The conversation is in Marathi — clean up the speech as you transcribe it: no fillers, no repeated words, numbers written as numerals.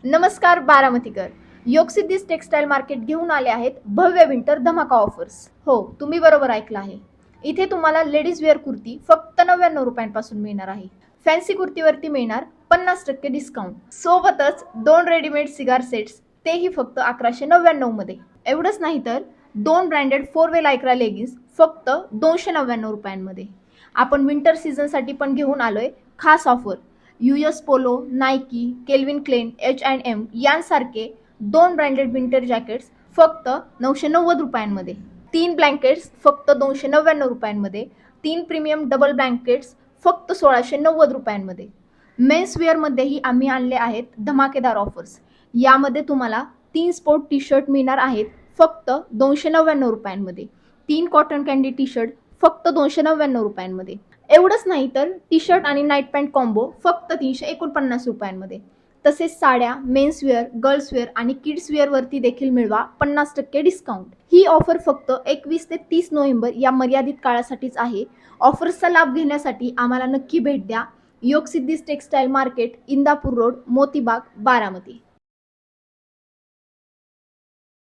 नमस्कार बारामतीकर. योगसिद्धीज टेक्सटाईल मार्केट घेऊन आले आहेत भव्य विंटर धमाका ऑफर्स. हो, तुम्ही बरोबर ऐकलं आहे. इथे तुम्हाला लेडीज वेअर कुर्ती फक्त 99 रुपयांपासून मिळणार आहे. फॅन्सी कुर्तीवरती मिळणार 50% डिस्काउंट. सोबतच 2 रेडीमेड सिगार सेट्स, तेही फक्त 1199 मध्ये. एवढंच नाही तर 2 ब्रँडेड 4 वे लायक्रा लेगिन्स फक्त 299 रुपयांमध्ये. आपण विंटर सीझनसाठी पण घेऊन आलोय खास offer. US Polo, Nike, Calvin Klein, H&M यांसारखे 2 ब्रँडेड विंटर जॅकेट्स फक्त 990 रुपयांमध्ये. 3 ब्लँकेट्स फक्त 299 रुपयांमध्ये. 3 प्रीमियम डबल ब्लँकेट्स फक्त 1690 रुपयांमध्ये. मेन्स वेअरमध्येही आम्ही आणले आहेत धमाकेदार ऑफर्स. यामध्ये तुम्हाला 3 स्पोर्ट टी शर्ट मिळणार आहेत फक्त 299 रुपयांमध्ये. 3 कॉटन कॅन्डी टी शर्ट फक्त 299 रुपयांमध्ये. एवढंच नाही तर टी शर्ट आणि नाईट पॅन्ट कॉम्बो फक्त 349 रुपयांमध्ये. तसेच साड्या, मेन्स वेअर, गर्ल्स वेअर आणि किड्स वेअरवरती देखील मिळवा 50% डिस्काउंट. ही ऑफर फक्त 21 ते 30 नोव्हेंबर या मर्यादित काळासाठीच आहे. ऑफर्सचा लाभ घेण्यासाठी आम्हाला नक्की भेट द्या. Yogsiddhi's textile market, Indapur road, Motibag, Baramati.